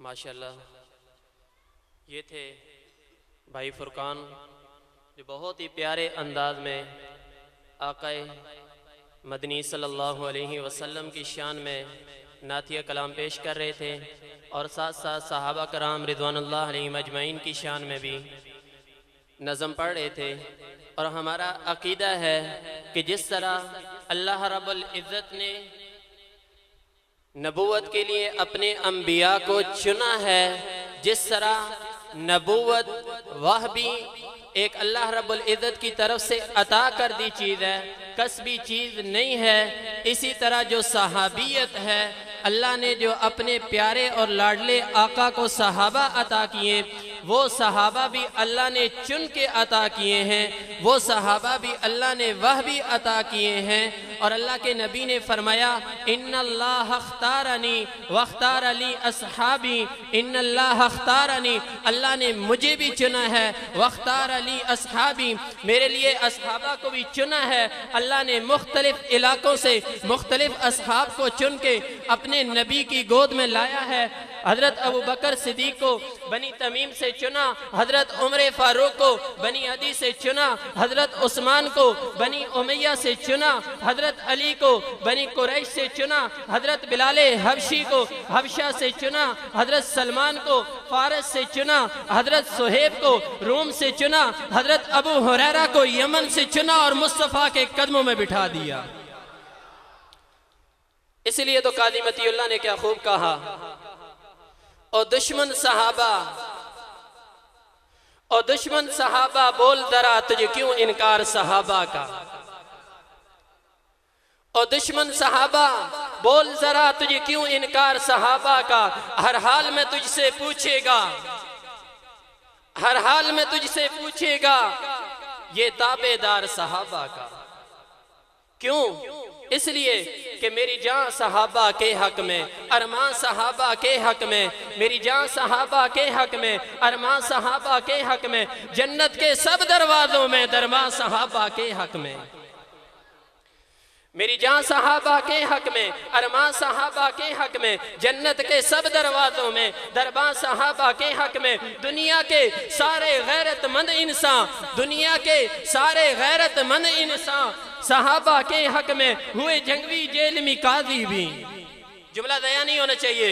ماشاءاللہ یہ تھے بھائی فرقان جو بہت ہی پیارے انداز میں آقا مدنی صلی اللہ علیہ وسلم کی شان میں نعتیہ کلام پیش کر رہے تھے، اور ساتھ ساتھ صحابہ کرام رضوان اللہ علیہم اجمعین کی شان میں بھی نظم پڑھ رہے تھے۔ اور ہمارا عقیدہ ہے کہ جس طرح اللہ رب العزت نے نبوت کے لیے اپنے انبیاء کو چنا ہے، جس طرح نبوت وہ بھی ایک اللہ رب العزت کی طرف سے عطا کر دی چیز ہے، کسبی چیز نہیں ہے، اسی طرح جو صحابیت ہے اللہ نے جو اپنے پیارے اور لاڈلے آقا کو صحابہ عطا کیے، وہ صحابہ بھی اللہ نے چن کے عطا کیے ہیں، وہ صحابہ بھی اللہ نے وہ بھی عطا کیے ہیں۔ اور اللہ کے نبی نے فرمایا ان اللہ اختارنی واختار لی اصحابی، ان اللہ اختارنی، اللہ نے مجھے بھی چنا ہے، واختار لی اصحابی، میرے لیے اصحابہ کو بھی چنا ہے۔ اللہ نے مختلف علاقوں سے مختلف اصحاب کو چن کے اپنے نبی کی گود میں لایا ہے۔ حضرت ابو بکر صدیق کو بنی تمیم سے چنا، حضرت عمر فاروق کو بنی عدی سے چنا، حضرت عثمان کو بنی امیہ سے چنا، حضرت علی کو بنی قریش سے چنا، حضرت بلال حبشی کو حبشہ سے چنا، حضرت سلمان کو فارس سے چنا، حضرت صہیب کو روم سے چنا، حضرت ابو ہریرہ کو یمن سے چنا اور مصطفیٰ کے قدموں میں بٹھا دیا۔ اس لیے تو قاضی مطیع اللہ نے کیا خوب کہا، اور دشمن صحابہ بول ذرا تجھے کیوں انکار صحابہ کا، اور دشمن صحابہ بول ذرا تجھے کیوں انکار صحابہ کا، ہر حال میں تجھ سے پوچھے گا، ہر حال میں تجھ سے پوچھے گا یہ تابعدار صحابہ کا۔ کیوں؟ اس لیے کہ میری جان صحابہ کے حق میں، ارمان صحابہ کے حق میں، میری جان صحابہ کے حق میں، ارمان صحابہ کے حق میں، جنت کے سب دروازوں میں درباں صحابہ کے حق میں، میری جان صحابہ کے حق میں، ارمان صحابہ کے حق میں، جنت کے سب دروازوں میں درباں صحابہ کے حق میں۔ دنیا کے سارے غیرت مند انسان، دنیا کے سارے غیرت مند انسان صحابہ کے حق میں ہوئے جنگوی جیل میں قاضی بھی۔ جملہ ضیاع نہیں ہونا چاہیے،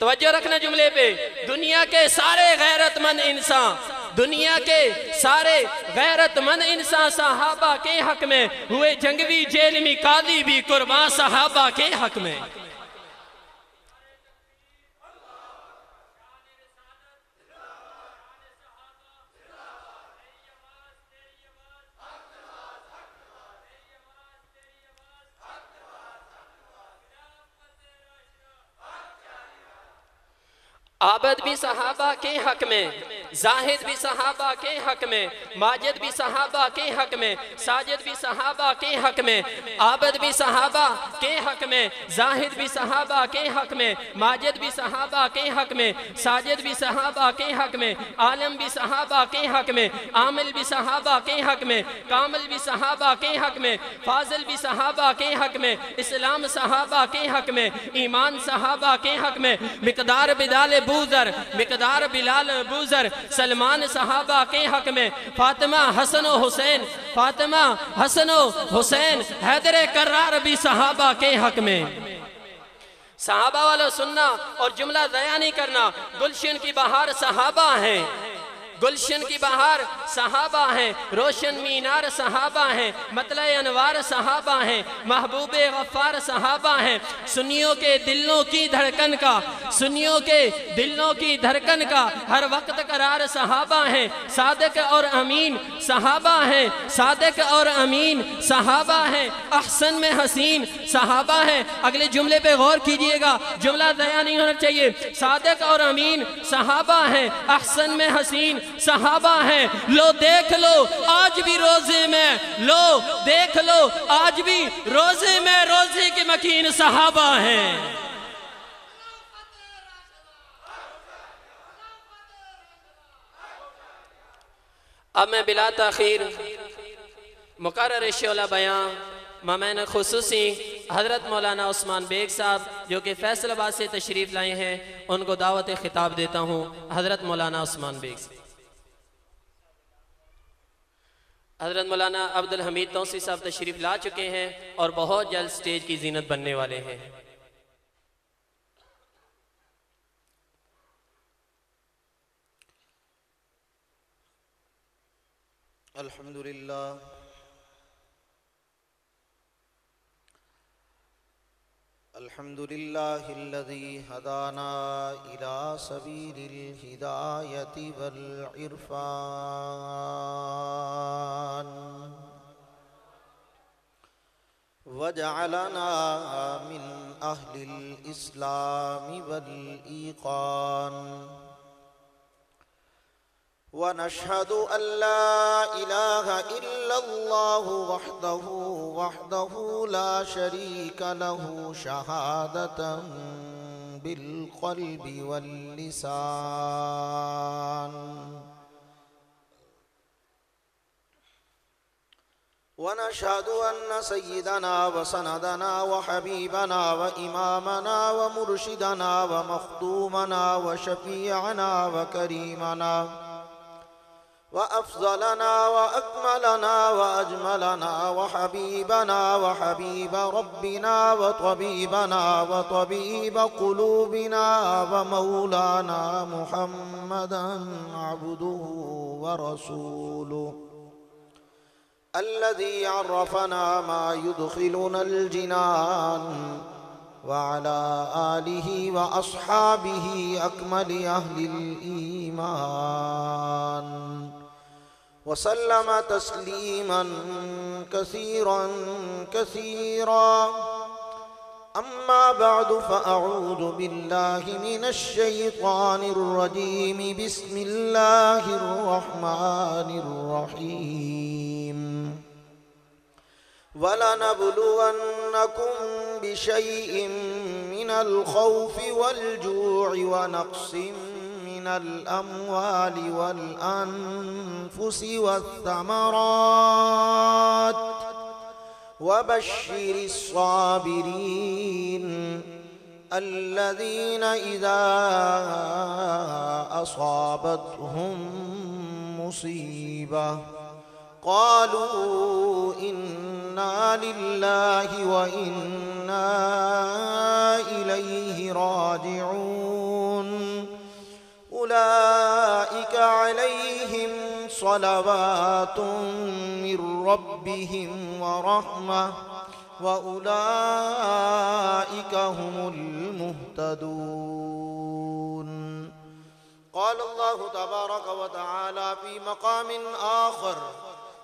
توجہ رکھنا جملے پہ۔ دنیا کے سارے غیرت مند انسان، دنیا کے سارے غیرت مند انسان صحابہ کے حق میں ہوئے جنگوی جیل میں قاضی بھی قربان صحابہ کے حق میں۔ عابد بھی صحابہ کے حق میں، زاہد بھی صحابہ کے حق میں، ماجد بھی صحابہ کے حق میں، ساجد بھی صحابہ کے حق میں، عابد بھی صحابہ کے حق میں، زاہد بھی صحابہ کے حق میں، ماجد بھی صحابہ کے حق میں، ساجد بھی صحابہ کے حق میں، عالم بھی صحابہ کے حق میں، عامل بھی صحابہ کے حق میں، کامل بھی صحابہ کے حق میں، فاضل بھی صحابہ کے حق میں، اسلام صحابہ کے حق میں، ایمان صحابہ کے حق میں، مقدار بلال بوذر، مقدار بلال بوذر، سلمان صحابہ کے حق میں، فاطمہ حسن و حسین، فاطمہ حسن و حسین، حیدر کرار بھی صحابہ کے حق میں۔ صحابہ والا سننا اور جملہ ضیاع نہیں کرنا۔ گلشن کی بہار صحابہ ہیں، گلشن کی بہار صحابہ ہیں، روشن مینار صحابہ ہیں، مطلع انوار صحابہ ہیں، محبوب غفار صحابہ ہیں، سنیوں کے دلوں کی دھڑکن کا، سنیوں کے دلوں کی دھڑکن کا ہر وقت قرار صحابہ ہیں، صادق اور امین صحابہ ہیں، صادق اور امین صحابہ ہیں، احسن میں حسین صحابہ ہیں۔ اگلے جملے پہ غور کیجئے گا، جملہ ضیاع نہیں ہونا چاہیے۔ صادق اور امین صحابہ ہیں، احسن میں حسین صحابہ ہیں۔ لو دیکھ لو آج بھی روزے میں، لو دیکھ لو آج بھی روزے میں روزے کے مکین صحابہ ہیں۔ اب میں بلا تاخیر مقرر شعلہ بیان مامین خصوصی حضرت مولانا عثمان بیگ صاحب جو کہ فیصل آباد سے تشریف لائے ہیں ان کو دعوت خطاب دیتا ہوں۔ حضرت مولانا عثمان بیگ صاحب۔ حضرت مولانا عبدالحمید توسی صاحب تشریف لا چکے ہیں اور بہت جلد سٹیج کی زینت بننے والے ہیں۔ الحمدللہ الحمدللہ الذی ہدانا الی سبیل الہدایۃ والعرفان وجعلنا من اہل الاسلام والایقان ونشهد أن لا إله إلا الله وحده لا شريك له شهادة بالقلب واللسان ونشهد أن سيدنا وسندنا وحبيبنا وإمامنا ومرشدنا ومخدومنا وشفيعنا وكريمنا وأفضلنا وأكملنا وأجملنا وحبيبنا وحبيب ربنا وطبيبنا وطبيب قلوبنا ومولانا محمدا عبده ورسوله الذي عرفنا ما يدخلنا الجنان وعلى آله وأصحابه أكمل أهل الإيمان وسلم تسليما كثيرا كثيرا أما بعد فأعوذ بالله من الشيطان الرجيم بسم الله الرحمن الرحيم وَلَنَبْلُوَنَّكُمْ بِشَيْءٍ مِّنَ الْخَوْفِ وَالْجُوعِ وَنَقْصٍ مِّنَ الْأَمْوَالِ وَالْأَنفُسِ وَالثَّمَرَاتِ وَبَشِّرِ الصَّابِرِينَ الَّذِينَ إِذَا أَصَابَتْهُم مُّصِيبَةٌ قالوا إنا لله وإنا إليه راجعون أولئك عليهم صلوات من ربهم ورحمة وأولئك هم المهتدون قال الله تبارك وتعالى في مقام آخر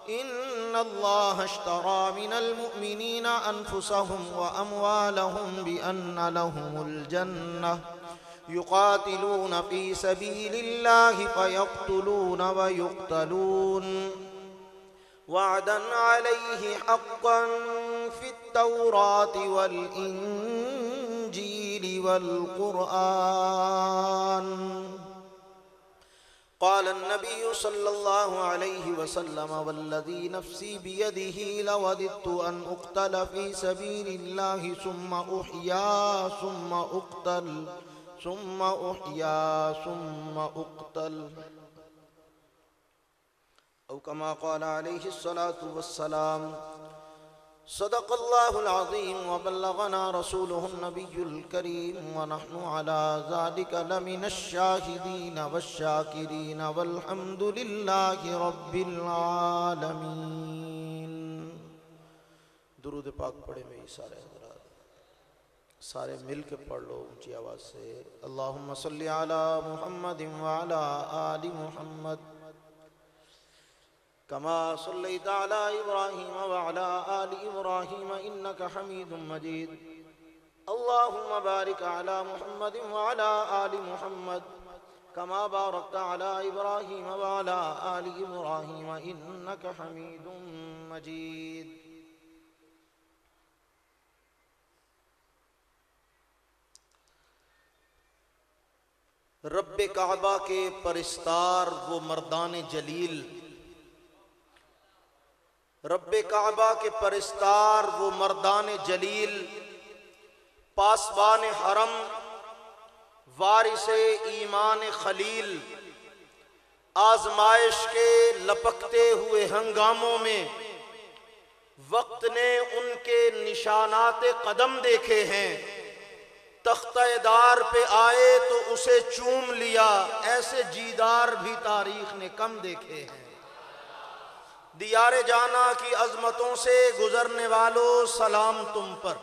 إن الله اشترى من المؤمنين أنفسهم وأموالهم بأن لهم الجنة يقاتلون في سبيل الله فيقتلون ويقتلون وعدا عليه حقا في التوراة والإنجيل والقرآن قال النبي صلى الله عليه وسلم والذي نفسي بيده لوددت أن أقتل في سبيل الله ثم أحيا ثم أقتل ثم أحيا ثم أقتل أو كما قال عليه الصلاة والسلام صدق الله العظيم وبلغنا رسوله النبي الكريم ونحن على ذلك لمن الشاهدين والشاكرين والحمد لله رب العالمين درود پاک پڑھے میں سارے حضرات سارے مل کے پڑھ لو اونچی آواز سے اللہم صلی علی محمد وعلی آل محمد كما صليت على إبراهيم وعلى آل إبراهيم إنك حميد مجيد اللهم بارك على محمد وعلى آل محمد كما باركت على إبراهيم وعلى آل إبراهيم إنك حميد مجيد رب کعبہ کے پرستار وہ مردان جلیل، رب کعبہ کے پرستار وہ مردان جلیل پاسبان حرم، وارث ایمان خلیل، آزمائش کے لپکتے ہوئے ہنگاموں میں وقت نے ان کے نشانات قدم دیکھے ہیں، تختہ دار پہ آئے تو اسے چوم لیا، ایسے جیدار بھی تاریخ نے کم دیکھے ہیں۔ دیار جانا کی عظمتوں سے گزرنے والوں سلام تم پر،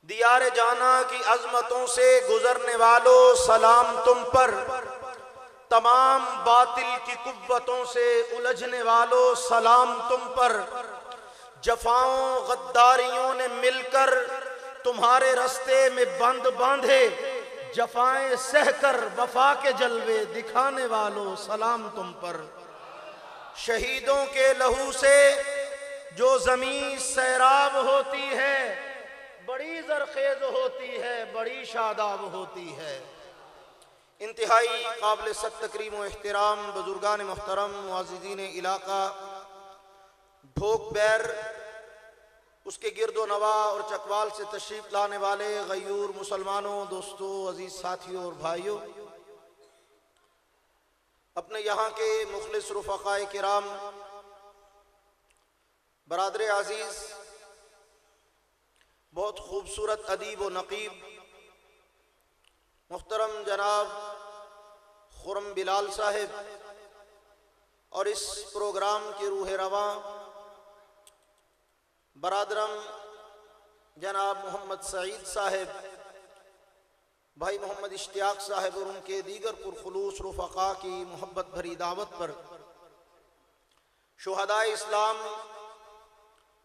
دیار جانا کی عظمتوں سے گزرنے والوں سلام تم پر، تمام باطل کی قوتوں سے الجھنے والوں سلام تم پر، جفاؤں غداریوں نے مل کر تمہارے رستے میں بند باندھے، جفائیں سہ کر وفا کے جلوے دکھانے والوں سلام تم پر۔ شہیدوں کے لہو سے جو زمین سیراب ہوتی ہے، بڑی زرخیز ہوتی ہے، بڑی شاداب ہوتی ہے۔ انتہائی قابل صد تکریم و احترام بزرگان محترم، معززین علاقہ ڈھوک بیر، اس کے گرد و نواح اور چکوال سے تشریف لانے والے غیور مسلمانوں، دوستوں، عزیز ساتھیوں اور بھائیوں، اپنے یہاں کے مخلص رفقائے کرام، برادر عزیز، بہت خوبصورت ادیب و نقیب محترم جناب خرم بلال صاحب اور اس پروگرام کے روح رواں برادرم جناب محمد سعید صاحب، بھائی محمد اشتیاق صاحب اور ان کے دیگر پرخلوص رفقا کی محبت بھری دعوت پر شہدائے اسلام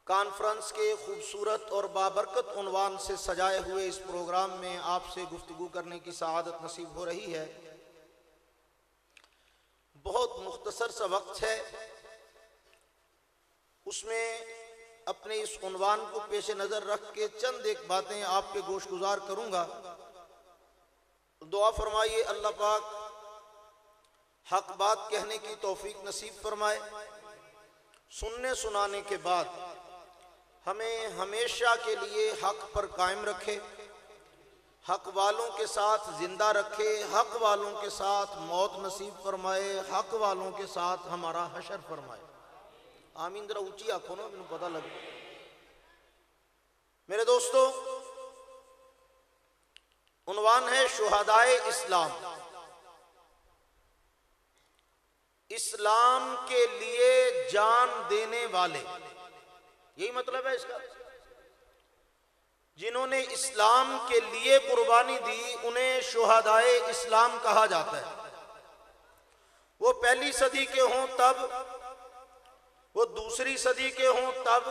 کانفرنس کے خوبصورت اور بابرکت عنوان سے سجائے ہوئے اس پروگرام میں آپ سے گفتگو کرنے کی سعادت نصیب ہو رہی ہے۔ بہت مختصر سا وقت ہے، اس میں اپنے اس عنوان کو پیش نظر رکھ کے چند ایک باتیں آپ کے گوش گزار کروں گا۔ دعا فرمائیے اللہ پاک حق بات کہنے کی توفیق نصیب فرمائے، سننے سنانے کے بعد ہمیں ہمیشہ کے لیے حق پر قائم رکھے، حق والوں کے ساتھ زندہ رکھے، حق والوں کے ساتھ موت نصیب فرمائے، حق والوں کے ساتھ ہمارا حشر فرمائے۔ آمین۔ ذرا اونچی آنکھوں نا، مجھے پتہ لگے۔ میرے دوستو، عنوان ہے شہدائے اسلام، اسلام کے لیے جان دینے والے، یہی مطلب ہے اس کا۔ جنہوں نے اسلام کے لیے قربانی دی انہیں شہدائے اسلام کہا جاتا ہے۔ وہ پہلی صدی کے ہوں تب، وہ دوسری صدی کے ہوں تب،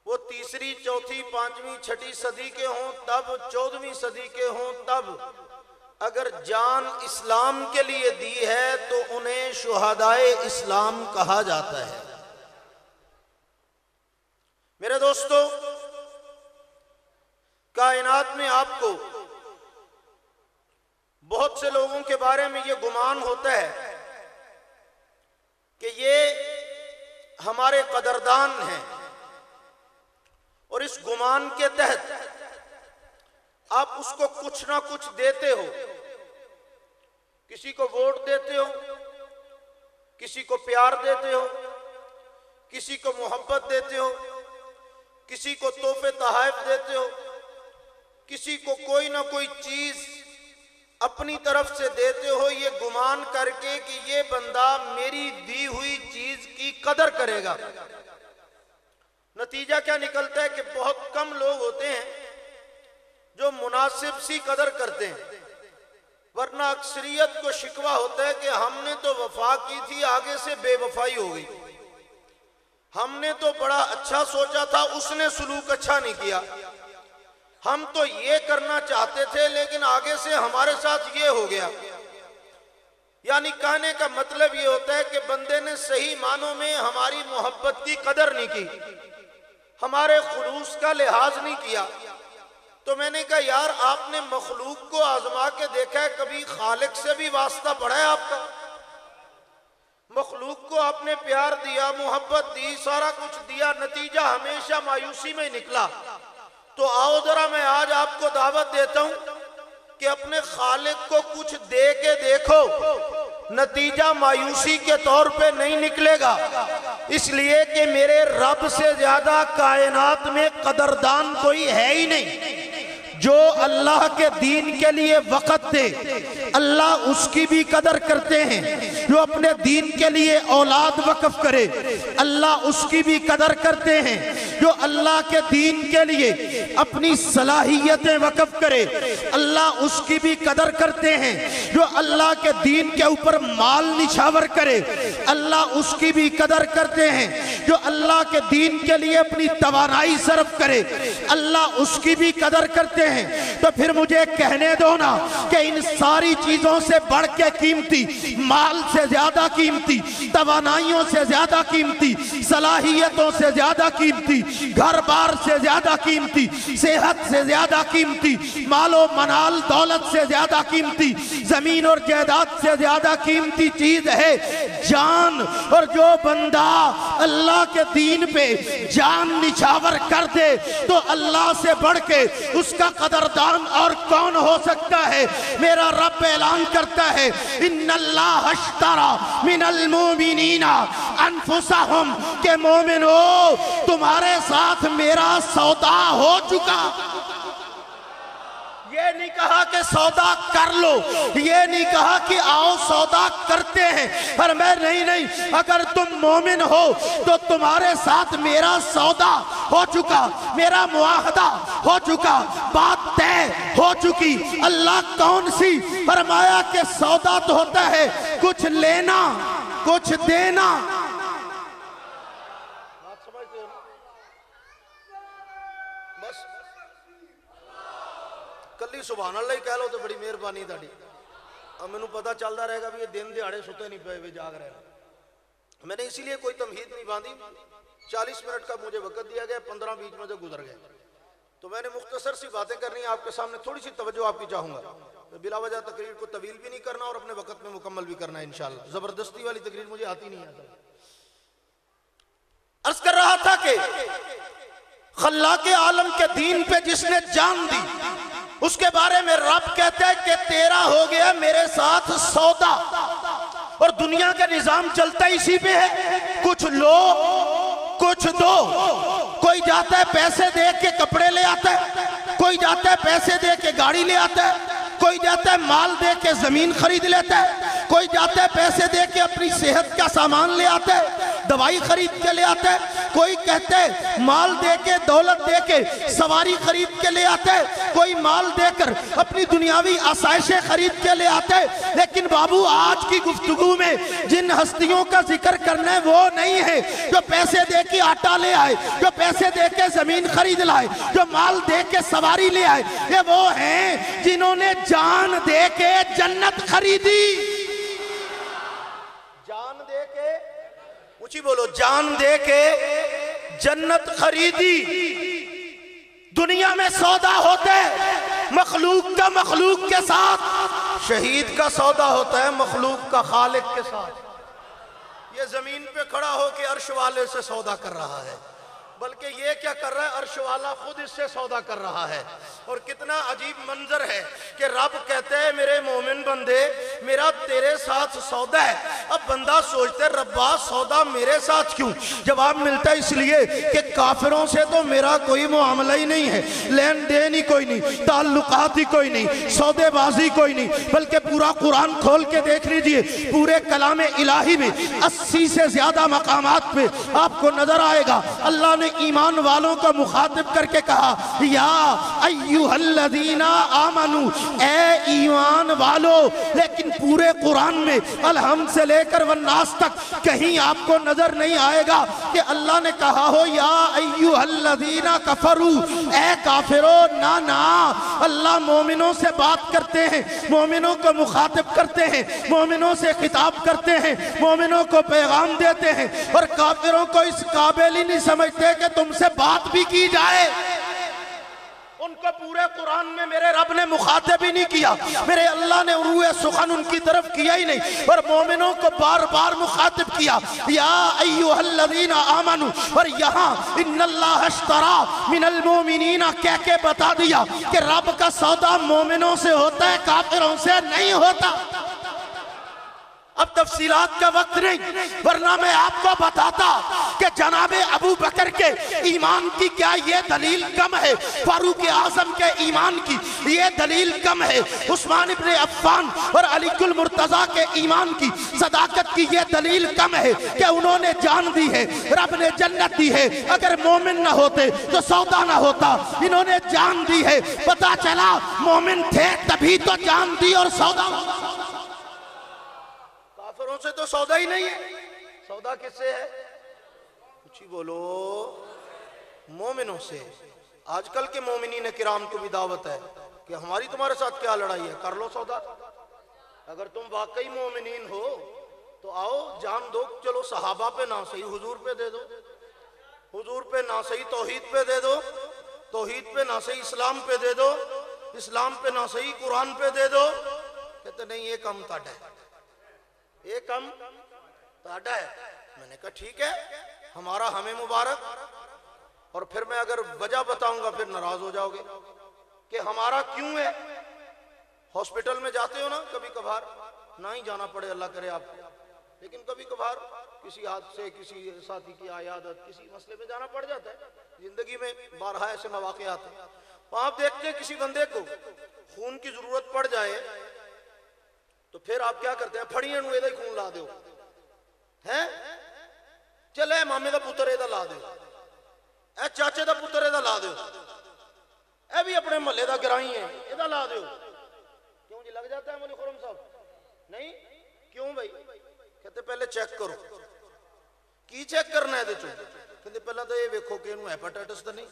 وہ تیسری، چوتھی، پانچویں، چھٹی صدی کے ہوں تب، 14ویں صدی کے ہوں تب، اگر جان اسلام کے لیے دی ہے تو انہیں شہدائے اسلام کہا جاتا ہے۔ میرے دوستو، کائنات میں آپ کو بہت سے لوگوں کے بارے میں یہ گمان ہوتا ہے کہ یہ ہمارے قدردان ہیں، اور اس گمان کے تحت آپ اس کو کچھ نہ کچھ دیتے ہو۔ کسی کو ووٹ دیتے ہو، کسی کو پیار دیتے ہو، کسی کو محبت دیتے ہو، کسی کو تحفے تحائف دیتے ہو، کسی کو کوئی نہ کوئی چیز اپنی طرف سے دیتے ہو، یہ گمان کر کے کہ یہ بندہ میری دی ہوئی چیز کی قدر کرے گا۔ نتیجہ کیا نکلتا ہے کہ بہت کم لوگ ہوتے ہیں جو مناسب سی قدر کرتے ہیں، ورنہ اکثریت کو شکوہ ہوتا ہے کہ ہم نے تو وفا کی تھی، آگے سے بے وفائی ہو گئی، ہم نے تو بڑا اچھا سوچا تھا، اس نے سلوک اچھا نہیں کیا، ہم تو یہ کرنا چاہتے تھے لیکن آگے سے ہمارے ساتھ یہ ہو گیا۔ یعنی کہنے کا مطلب یہ ہوتا ہے کہ بندے نے صحیح معنوں میں ہماری محبت کی قدر نہیں کی، ہمارے خلوص کا لحاظ نہیں کیا۔ تو میں نے کہا یار آپ نے مخلوق کو آزما کے دیکھا ہے، کبھی خالق سے بھی واسطہ پڑا ہے آپ کا؟ مخلوق کو آپ نے پیار دیا، محبت دی، سارا کچھ دیا، نتیجہ ہمیشہ مایوسی میں نکلا۔ تو آؤ ذرا میں آج آپ کو دعوت دیتا ہوں کہ اپنے خالق کو کچھ دے کے دیکھو، نتیجہ مایوسی کے طور پہ نہیں نکلے گا، اس لیے کہ میرے رب سے زیادہ کائنات میں قدردان کوئی ہے ہی نہیں۔ جو اللہ کے دین کے لیے وقت دے اللہ اس کی بھی قدر کرتے ہیں، جو اپنے دین کے لیے اولاد وقف کرے اللہ اس کی بھی قدر کرتے ہیں، جو اللہ کے دین کے لیے اپنی صلاحیتیں وقف کرے اللہ اس کی بھی قدر کرتے ہیں، جو اللہ کے دین کے اوپر مال نچھاور کرے اللہ اس کی بھی قدر کرتے ہیں، جو اللہ کے دین کے لیے اپنی توانائی صرف کرے اللہ اس کی بھی قدر کرتے ہیں۔ تو پھر مجھے کہنے دو نا کہ ان ساری چیزوں سے بڑھ کے قیمتی، مال سے زیادہ قیمتی، توانائیوں سے زیادہ قیمتی، صلاحیتوں سے زیادہ قیمتی، گھر بار سے زیادہ قیمتی، صحت سے زیادہ قیمتی، مال و منال دولت سے زیادہ قیمتی، زمین اور جائیداد سے زیادہ قیمتی چیز ہے جان۔ اور جو بندہ اللہ کے دین پہ جان نچھاور کر دے تو اللہ سے بڑھ کے اس کا قدردان اور کون ہو سکتا ہے؟ میرا رب اعلان کرتا ہے ان اللہ اشتری من المؤمنین انفسہم، کہ مومنو تمہارے ساتھ میرا سودا ہو چکا۔ یہ نہیں کہا کہ سودا کر لو، یہ نہیں کہا کہ آؤ سودا کرتے ہیں، پر میں نہیں، اگر تم مومن ہو تو تمہارے ساتھ میرا سودا ہو چکا، میرا معاہدہ ہو چکا، بات طے ہو چکی۔ اللہ کون سی؟ فرمایا کہ سودا تو ہوتا ہے کچھ لینا کچھ دینا۔ کلی سبحان اللہ ہی کہہ لو تو بڑی مہربانی تھا۔ اب میں نے پتا چلتا رہے گا بھی یہ دن دیہاڑے ستے نہیں پے ہوئے جاگ رہے ہیں۔ میں نے اسی لیے کوئی تمہید نہیں باندھی، 40 منٹ کا مجھے وقت دیا گیا، 15 بیچ میں سے گزر گئے، تو میں نے مختصر سی باتیں کرنی ہیں آپ کے سامنے، تھوڑی سی توجہ آپ کی چاہوں گا، بلا وجہ تقریر کو طویل بھی نہیں کرنا اور اپنے وقت میں مکمل بھی کرنا ہے انشاءاللہ۔ زبردستی والی تقریر مجھے آتی نہیں ہے۔ عرض کر رہا تھا کہ خلاق عالم کے دین پہ جس نے جان دی اس کے بارے میں رب کہتا ہے کہ تیرا ہو گیا میرے ساتھ سودا، اور دنیا کا نظام چلتا اسی پہ ہے، کچھ لو کچھ دو۔ کوئی جاتا ہے پیسے دے کے کپڑے لے آتا ہے، کوئی جاتا ہے پیسے دے کے گاڑی لے آتا ہے، کوئی جاتا ہے مال دے کے زمین خرید لیتا ہے، کوئی جاتا ہے پیسے دے کے اپنی صحت کا سامان لے آتا ہے، دوائی خرید کے لے آتا ہے، کوئی کہتا ہے مال دے کے دولت دے کے سواری خرید کے لے آتا ہے، کوئی مال دے کر اپنی دنیاوی آسائشیں خرید کے لے آتا ہے۔ لیکن بابو آج کی گفتگو میں جن ہستیوں کا ذکر کرنا ہے وہ نہیں ہے جو پیسے دے کے آٹا لے آئے، جو پیسے دے کے زمین خرید لائے، جو مال دے کے سواری لے آئے، یہ وہ ہیں جنہوں نے جان دے کے جنت خریدی۔ جان دے کے اونچی بولو، جان دے کے جنت خریدی۔ دنیا میں سودا ہوتا ہے مخلوق کا مخلوق کے ساتھ، شہید کا سودا ہوتا ہے مخلوق کا خالق کے ساتھ۔ یہ زمین پہ کھڑا ہو کے عرش والے سے سودا کر رہا ہے، بلکہ یہ کیا کر رہا ہے، عرش والا خود اس سے سودا کر رہا ہے۔ اور کتنا عجیب منظر ہے کہ رب کہتے ہیں میرے مومن بندے میرا تیرے ساتھ سودا ہے۔ اب بندہ سوچتے ربا سودا میرے ساتھ کیوں؟ جواب ملتا ہے اس لیے کہ کافروں سے تو میرا کوئی معاملہ ہی نہیں ہے، لین دین ہی کوئی نہیں، تعلقات ہی کوئی نہیں، سودے بازی کوئی نہیں، بلکہ پورا قرآن کھول کے دیکھ لیجئے، پورے کلام الہی میں 80 سے زیادہ مقامات پہ آپ کو نظر آئے گا اللہ نے ایمان والوں کو مخاطب کر کے کہا یا ایھا الذین آمنوا، اے ایمان والو۔ لیکن پورے قرآن میں الحمد سے لے کر والناس تک کہیں آپ کو نظر نہیں آئے گا کہ اللہ نے کہا ہو یا ایھا الذین کفروا، اے کافرو، نا اللہ مومنوں سے بات کرتے ہیں، مومنوں کو مخاطب کرتے ہیں، مومنوں سے خطاب کرتے ہیں، مومنوں کو پیغام دیتے ہیں، اور کافروں کو اس قابل ہی نہیں سمجھتے کہ تم سے بات بھی کی جائے۔ ان کو پورے قرآن میں میرے رب نے مخاطب ہی نہیں کیا، میرے اللہ نے روح سخن ان کی طرف کیا ہی نہیں، اور مومنوں کو بار بار مخاطب کیا، یا ایھا الذین آمنوا، اور یہاں ان اللہ اشترا من المومنین کہہ کے بتا دیا کہ رب کا سودا مومنوں سے ہوتا ہے، کافروں سے نہیں ہوتا۔ اب تفصیلات کا وقت نہیں، ورنہ میں آپ کو بتاتا کہ جناب ابو بکر کے ایمان کی کیا یہ دلیل کم ہے، فاروق اعظم کے ایمان کی یہ دلیل کم ہے، عثمان ابن عفان اور علی المرتضیٰ کے ایمان کی صداقت کی یہ دلیل کم ہے کہ انہوں نے جان دی ہے، رب نے جنت دی ہے، اگر مومن نہ ہوتے تو سودا نہ ہوتا، انہوں نے جان دی ہے، پتا چلا مومن تھے تبھی تو جان دی اور سودا ہوتا۔ کافروں سے تو سودا ہی نہیں ہے، سودا کس سے ہے؟ کچھ ہی بولو، مومنوں سے۔ آج کل کے مومنین کرام کو بھی دعوت ہے کہ ہماری تمہارے ساتھ کیا لڑائی ہے، کر لو سودا۔ اگر تم واقعی مومنین ہو تو آؤ جان دو، چلو صحابہ پہ نہ صحیح حضور پہ دے دو، حضور پہ نہ صحیح توحید پہ دے دو، توحید پہ نہ صحیح اسلام پہ دے دو، اسلام پہ نہ صحیح قرآن پہ دے دو۔ کہتے نہیں یہ کم تاڑا ہے، یہ کم تاڑا ہے۔ میں نے کہا ٹھیک ہے، ہمارا ہمیں مبارک، اور پھر میں اگر وجہ بتاؤں گا پھر ناراض ہو جاؤ گے کہ ہمارا کیوں ہے۔ ہاسپٹل میں جاتے ہو نا کبھی کبھار، نہ ہی جانا پڑے اللہ کرے آپ کو، لیکن کبھی کبھار کسی حادثے، کسی ساتھی کی عیادت، کسی مسئلے میں جانا پڑ جاتا ہے، زندگی میں بارہا ایسے مواقع آتے ہیں۔ آپ دیکھتے ہیں کسی بندے کو خون کی ضرورت پڑ جائے تو پھر آپ کیا کرتے ہیں؟ پھڑیاں نو ایدھا ہی خون لا دیو، ہیں چلے مامے دا پتر ایدھا لا دیو، اے چاچے دا پتر ایدھا لا دیو، اے بھی اپنے محلے دا گرائی ہیں ایدھا لا دیو۔ کیوں جی لگ جاتا ہے مولی خرم صاحب؟ نہیں کیوں بھائی؟ کہتے پہلے چیک کرو۔ کی چیک کرنا ہے دے چو؟ کہتے پہلے تو یہ ویکھو کہ انہوں ہیپاٹائٹس تا نہیں،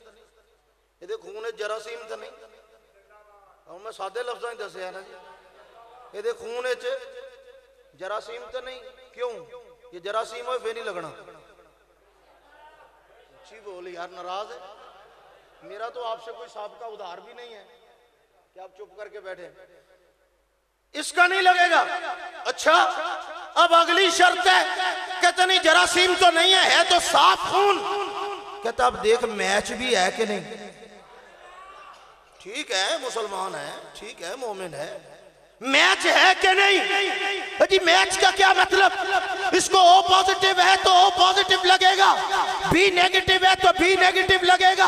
یہ دے خونے جراثیم تا نہیں، اور میں سادے لفظاں ہی دسے ہیں نا جی، یہ دے خونے چے جراثیم تا نہیں، کیوں؟ یہ جراثیم ہوئے پھر نہیں لگنا۔ اچھی بولی یار، ناراض ہے؟ میرا تو آپ سے کوئی سابقہ ادھار بھی نہیں ہے کہ آپ چپ کر کے بیٹھے، اس کا نہیں لگے گا۔ اچھا اب اگلی شرط ہے، کہتے نہیں جراثیم تو نہیں ہے تو صاف خون۔ کہتا اب دیکھ میچ بھی ہے کہ نہیں؟ ٹھیک ہے مسلمان ہے، ٹھیک ہے مومن ہے، میچ ہے کہ نہیں؟ جی میچ کا کیا مطلب؟ اس کو او پوزیٹیو ہے تو او پوزیٹیو لگے گا، بی نیگیٹیو ہے تو بی نیگیٹیو لگے گا،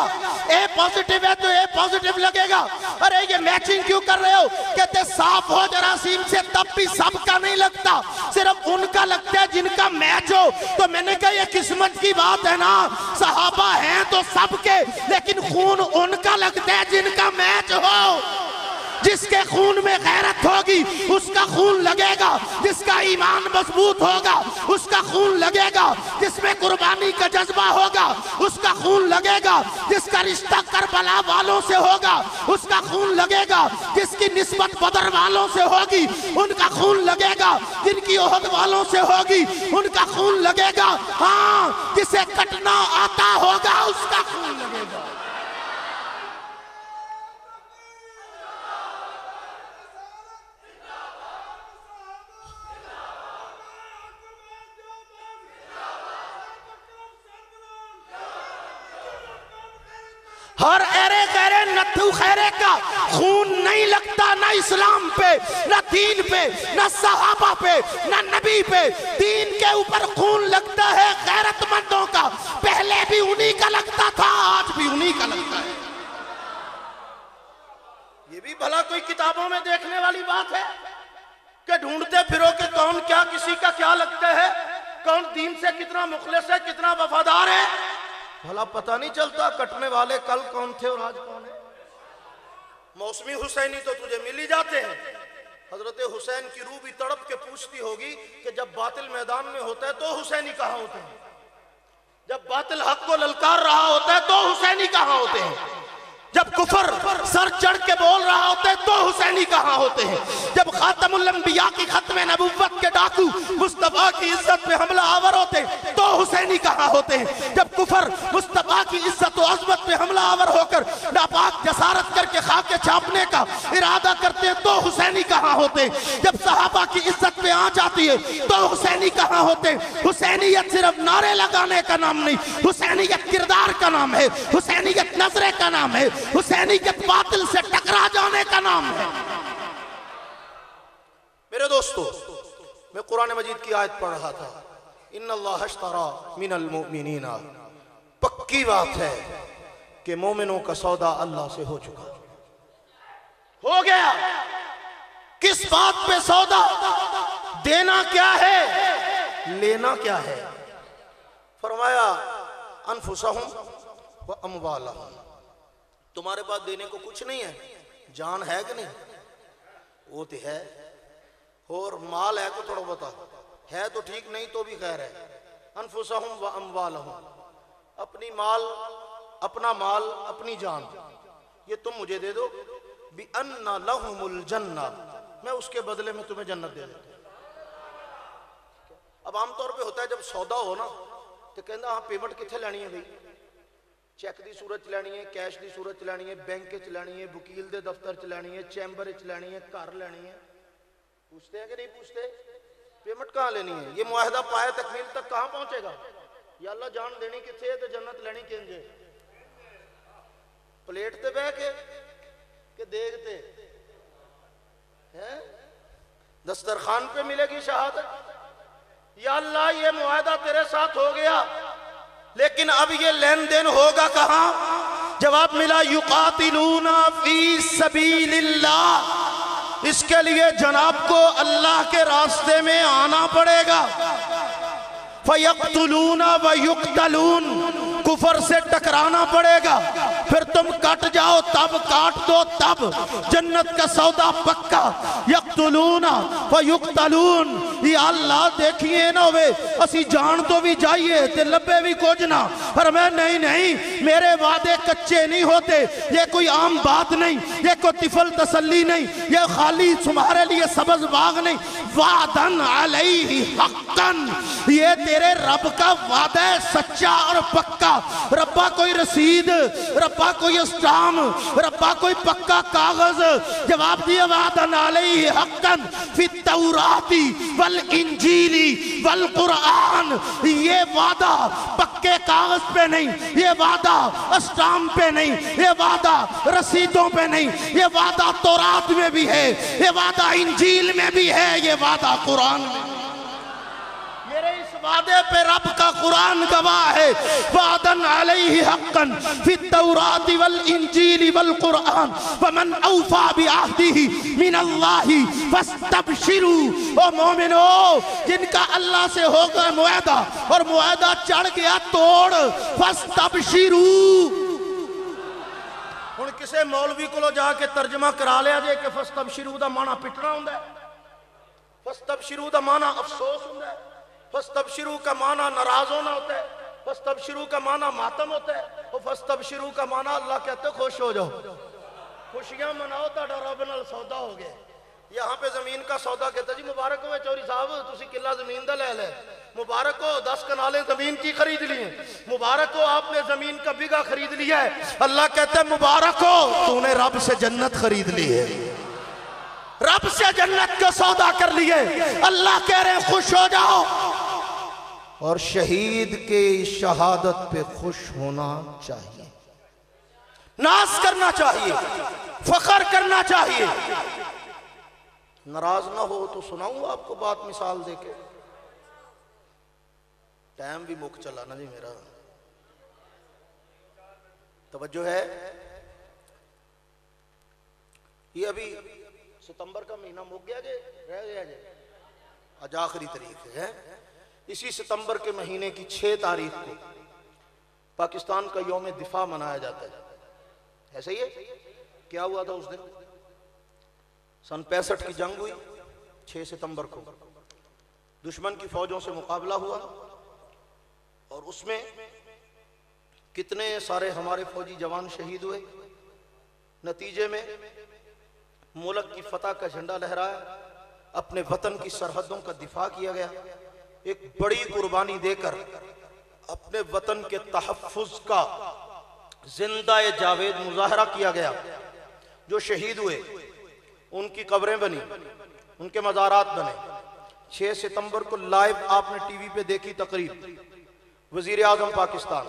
اے پوزیٹیو ہے تو اے پوزیٹیو لگے گا۔ ارے یہ میچنگ کیوں کر رہے ہو؟ کہتے صاف ہو جراثیم سے تب بھی سب کا نہیں لگتا، صرف ان کا لگتا ہے جن کا میچ ہو۔ تو میں نے کہا یہ قسمت کی بات ہے نا، صحابہ ہیں تو سب کے، لیکن خون ان کا لگتا ہے جن کا میچ ہو۔ جس کے خون میں غیرت ہوگی اس کا خون لگے گا، جس کا ایمان مضبوط ہوگا اس کا خون لگے گا، جس میں قربانی کا جذبہ ہوگا اس کا خون لگے گا، جس کا رشتہ کربلا والوں سے ہوگا اس کا خون لگے گا، جس کی نسبت بدر والوں سے ہوگی ان کا خون لگے گا، جن کی احد والوں سے ہوگی ان کا خون لگے گا، ہاں جسے کٹنا آتا ہوگا اس کا خون لگے گا۔ ہر ایرے غیرے نتھو خیرے کا خون نہیں لگتا، نہ اسلام پہ، نہ دین پہ، نہ صحابہ پہ، نہ نبی پہ۔ دین کے اوپر خون لگتا ہے غیرت مندوں کا، پہلے بھی انہی کا لگتا تھا، آج بھی انہی کا لگتا ہے۔ یہ بھی بھلا کوئی کتابوں میں دیکھنے والی بات ہے کہ ڈھونڈتے پھرو کہ کون کیا کسی کا کیا لگتا ہے، کون دین سے کتنا مخلص ہے، کتنا وفادار ہے؟ بھلا پتہ نہیں چلتا کٹنے والے کل کون تھے اور آج کون ہے؟ موسمی حسینی تو تجھے مل ہی جاتے ہیں۔ حضرت حسین کی روح بھی تڑپ کے پوچھتی ہوگی کہ جب باطل میدان میں ہوتا ہے تو حسینی کہاں ہوتے ہیں؟ جب باطل حق کو للکار رہا ہوتا ہے تو حسینی کہاں ہوتے ہیں؟ جب کفر سر چڑھ کے بول رہا ہوتا ہے تو حسینی کہاں ہوتے ہیں؟ جب خاتم الانبیاء کی ختم نبوت کے ڈاکو مصطفیٰ کی عزت پہ حملہ آور ہوتے ہیں تو حسینی کہاں ہوتے ہیں؟ جب کفر مصطفیٰ کی عزت و عظمت پہ حملہ آور ہو کر ناپاک جسد اسارت کر کے خاکے چھاپنے کا ارادہ کرتے تو حسینی کہاں ہوتے؟ جب صحابہ کی عزت پہ آنچ آتی ہے تو حسینی کہاں ہوتے؟ حسینیت صرف نعرے لگانے کا نام نہیں، حسینیت کردار کا نام ہے، حسینیت نظرے کا نام ہے، حسینیت باطل سے ٹکرا جانے کا نام ہے۔ میرے دوستو، میں قرآن مجید کی آیت پڑھ رہا تھا، ان اللہ اشترى من المؤمنین، پکی بات ہے کہ مومنوں کا سودا اللہ سے ہو چکا، ہو گیا۔ کس بات پہ سودا؟ دینا کیا ہے، لینا کیا ہے؟ فرمایا انفسہم و اموالہم، تمہارے پاس دینے کو کچھ نہیں ہے، جان ہے کہ نہیں؟ وہ تو ہے، اور مال ہے کو تھوڑا بتا ہے تو ٹھیک، نہیں تو بھی خیر ہے۔ انفسہم و اموالہم، اپنی مال، اپنا مال، اپنی جان، یہ تم مجھے دے دو، بِأَنَّ لَهُمُ الْجَنَّةِ، میں اس کے بدلے میں تمہیں جنت دے دیتا ہوں۔ اب عام طور پہ ہوتا ہے جب سودا ہو نا تو کہندہ ہاں پیمنٹ کتھے لینی ہے بھئی، چیک دی صورت لینی ہے، کیش دی صورت لینی ہے، بینک چ لینی ہے، وکیل دے دفتر چ لینی ہے، چیمبر چ لینی ہے، گھر لینی ہے، پوچھتے ہیں کہ نہیں پوچھتے؟ پیمنٹ کہاں لینی ہے؟ یہ معاہدہ پائے تکمیل تک کہاں پہنچے گا؟ یا اللہ جان دینی کتھے ہے تو جنت لینی کہیں پلیٹ تے بہ کے کہ دیکھتے دسترخوان پہ ملے گی شہادت؟ یا اللہ یہ معاہدہ تیرے ساتھ ہو گیا، لیکن اب یہ لین دین ہوگا کہاں؟ جواب ملا یقاتلون فی سبیل اللہ، اس کے لیے جناب کو اللہ کے راستے میں آنا پڑے گا۔ فَيَقْتُلُونَ وَيُقْتَلُونَ، کفر سے ٹکرانا پڑے گا، پھر تم کٹ جاؤ تب، کاٹ دو تب، جنت کا سودا پکا۔ یقتلون ویقتلون، یا اللہ دیکھئے نہ ہوئے اسی جان تو بھی جائیے تے لبے بھی کچھ نہ، پر میں نہیں، میرے وعدے کچے نہیں ہوتے، یہ کوئی عام بات نہیں، یہ کوئی طفل تسلی نہیں، یہ خالی تمہارے لیے سبز باغ نہیں، وعدن علیہ حقن، یہ تیرے رب کا وعدہ ہے سچا اور پکا۔ ربا کوئی رسید، ربا کوئی اسٹام، ربا کوئی پکا کاغذ، جواب دیا وعدن علیہ حقن فی التوراۃ والانجیل والقرآن، یہ وعدہ پکے کاغذ پہ نہیں، یہ وعدہ اسٹام پہ نہیں، یہ وعدہ رسیدوں پہ نہیں، یہ وعدہ تورات میں بھی ہے، یہ وعدہ انجیل میں بھی ہے، یہ وعدہ قرآن میں بھی ہے۔ میرے اس وعدے پہ رب کا قرآن گواہ ہے، وعدن علیہ حقن فی التوراۃ والانجیل والقرآن ومن اوفا بعہدہ من اللہ فاستبشروا، او مومنو جن کا اللہ سے ہوگا معاہدہ اور معاہدہ چڑھ گیا توڑ، فاستبشروا۔ ہن کسے مولوی کو جا کے ترجمہ کرا لیا جائے کہ فاستبشروا دا معنی پٹنا ہوندا ہے، فاستبشروا دا معنی افسوس ہوندا ہے، فاستبشروا کا معنی ناراض ہونا ہوتا ہے، فاستبشروا کا معنی ماتم ہوتا ہے، اور فاستبشروا کا معنی اللہ کہتے ہیں خوش ہو جاؤ، خوشیاں مناؤ تہاڈا رب نال سودا ہو گیا۔ یہاں پہ زمین کا سودا کہتا جی مبارک ہوئے چوری صاحب تسی قلعہ زمین دا لے لے، مبارک ہو 10 کنالیں زمین کی خرید لی ہیں، مبارک ہو آپ نے زمین کا بیگھا خرید لیا ہے۔ اللہ کہتا ہے مبارک ہو تو نے رب سے جنت خرید لی ہے، رب سے جنت کا سودا کر لیے۔ اللہ کہہ رہے ہیں خوش ہو جاؤ، اور شہید کے شہادت پہ خوش ہونا چاہیے، ناز کرنا چاہیے، فخر کرنا چاہیے۔ ناراض نہ ہو تو سناؤں آپ کو بات مثال دے کے، ٹائم بھی مک چلا نا جی میرا، توجہ ہے۔ یہ ابھی ستمبر کا مہینہ مک گیا جے، رہ گیا جے، آج آخری تاریخ ہے۔ اسی ستمبر کے مہینے کی 6 تاریخ کو پاکستان کا یوم دفاع منایا جاتا ہے، ایسا ہی ہے؟ کیا ہوا تھا اس دن؟ سن 65 کی جنگ ہوئی، 6 ستمبر کو دشمن کی فوجوں سے مقابلہ ہوا، اور اس میں کتنے سارے ہمارے فوجی جوان شہید ہوئے۔ نتیجے میں ملک کی فتح کا جھنڈا لہرایا، اپنے وطن کی سرحدوں کا دفاع کیا گیا، ایک بڑی قربانی دے کر اپنے وطن کے تحفظ کا زندہ جاوید مظاہرہ کیا گیا، جو شہید ہوئے ان کی قبریں بنی، ان کے مزارات بنے۔ 6 ستمبر کو لائیو آپ نے ٹی وی پہ دیکھی تقریب، وزیر اعظم Pakistan,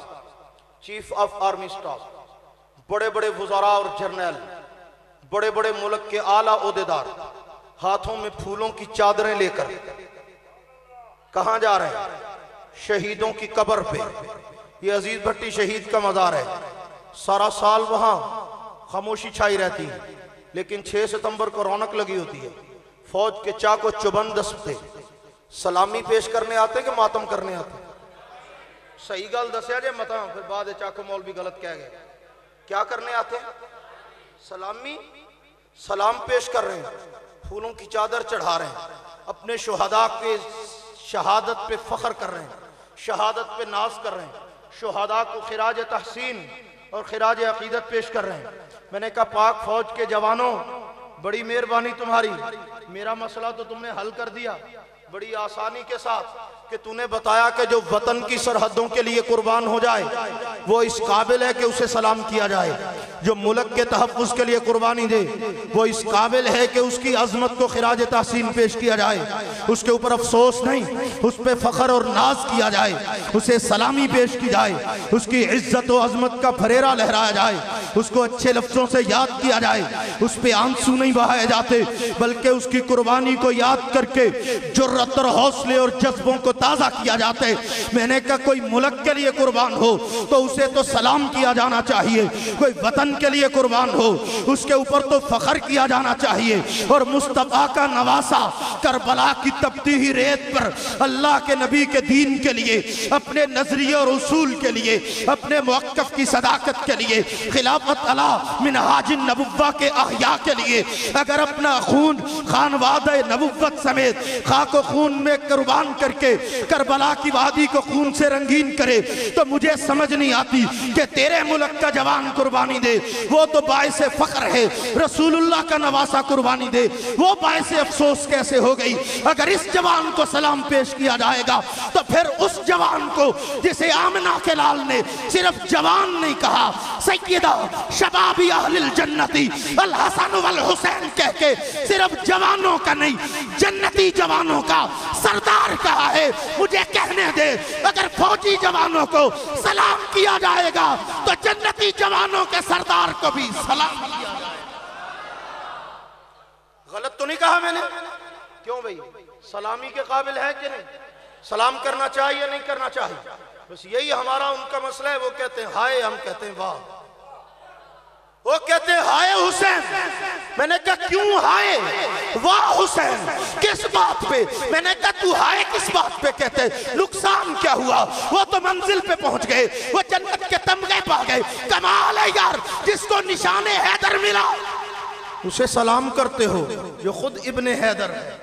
chief of army staff, بڑے بڑے وزراء اور جرنیل، بڑے بڑے ملک کے اعلیٰ عہدیدار ہاتھوں میں پھولوں کی چادریں لے کر کہاں جا رہے ہیں؟ شہیدوں کی قبر پہ۔ یہ عزیز بھٹی شہید کا مزار ہے، سارا سال وہاں خاموشی چھائی رہتی ہے، لیکن 6 ستمبر کو رونق لگی ہوتی ہے۔ فوج کے چاق و چوبند دستے سلامی پیش کرنے آتے کہ ماتم کرنے آتے؟ صحیح گل دسیا جے متا پھر بعد چاقو مول بھی غلط کہہ گئے۔ کیا کرنے آتے ہیں؟ سلامی، سلام پیش کر رہے ہیں، پھولوں کی چادر چڑھا رہے ہیں، اپنے شہداء کے شہادت پہ فخر کر رہے ہیں، شہادت پہ ناز کر رہے ہیں، شہداء کو خراج تحسین اور خراج عقیدت پیش کر رہے ہیں۔ میں نے کہا پاک فوج کے جوانوں، بڑی مہربانی تمہاری، میرا مسئلہ تو تم نے حل کر دیا بڑی آسانی کے ساتھ کہ تو نے بتایا کہ جو وطن کی سرحدوں کے لیے قربان ہو جائے وہ اس قابل ہے کہ اسے سلام کیا جائے، جو ملک کے تحفظ کے لیے قربانی دے وہ اس قابل ہے کہ اس کی عظمت کو خراج تحسین پیش کیا جائے، اس کے اوپر افسوس نہیں، اس پہ فخر اور ناز کیا جائے، اسے سلامی پیش کی جائے، اس کی عزت و عظمت کا پھریرا لہرایا جائے، اس کو اچھے لفظوں سے یاد کیا جائے، اس پہ آنسو نہیں بہائے جاتے بلکہ اس کی قربانی کو یاد کر کے جرأت اور حوصلے اور جذبوں کو تازہ کیا جاتا ہے۔ میں نے کہا کوئی ملک کے لیے قربان ہو تو اسے تو سلام کیا جانا چاہیے، کوئی وطن کے لیے قربان ہو اس کے اوپر تو فخر کیا جانا چاہیے۔ اور مصطفیٰ کا نواسا کربلا کی تپتی ہوئی ریت پر اللہ کے نبی کے دین کے لیے، اپنے نظریے اور اصول کے لیے، اپنے موقف کی صداقت کے لیے، خلافت علی منہاج النبوہ کے احیاء کے لیے اگر اپنا خون خانوادہ نبوت سمیت خاک و خون میں قربان کر کے کربلا کی وادی کو خون سے رنگین کرے تو مجھے سمجھ نہیں آتی کہ تیرے ملک کا جوان قربانی دے وہ تو باعث فخر ہے، رسول اللہ کا نواسا قربانی دے وہ باعث افسوس کیسے ہو گئی؟ اگر اس جوان کو سلام پیش کیا جائے گا تو پھر اس جوان کو جسے آمنہ کے لال نے صرف جوان نہیں کہا، سیدہ شبابی اہل الجنتی الحسن والحسین کہہ کے صرف جوانوں کا نہیں جنتی جوانوں کا سردار کہا ہے، مجھے کہنے دے اگر فوجی جوانوں کو سلام کیا جائے گا تو جنتی جوانوں کے سردار کو بھی سلام کیا جائے گا۔ غلط تو نہیں کہا میں نے؟ کیوں بھئی سلامی کے قابل ہے کہ نہیں؟ سلام کرنا چاہیے نہیں کرنا چاہیے؟ بس یہی ہمارا ان کا مسئلہ ہے، وہ کہتے ہیں ہائے، ہم کہتے ہیں واہ، وہ کہتے ہیں ہائے حسین، میں نے کہا کیوں ہائے؟ واہ حسین کس بات پہ؟ میں نے کہا تو ہائے کس بات پہ کہتے ہیں؟ نقصان کیا ہوا؟ وہ تو منزل پہ پہنچ گئے، وہ جنت کے تمغے پا گئے، کمال ہے یار جس کو نشان حیدر ملا اسے سلام کرتے ہو جو خود ابن حیدر ہے،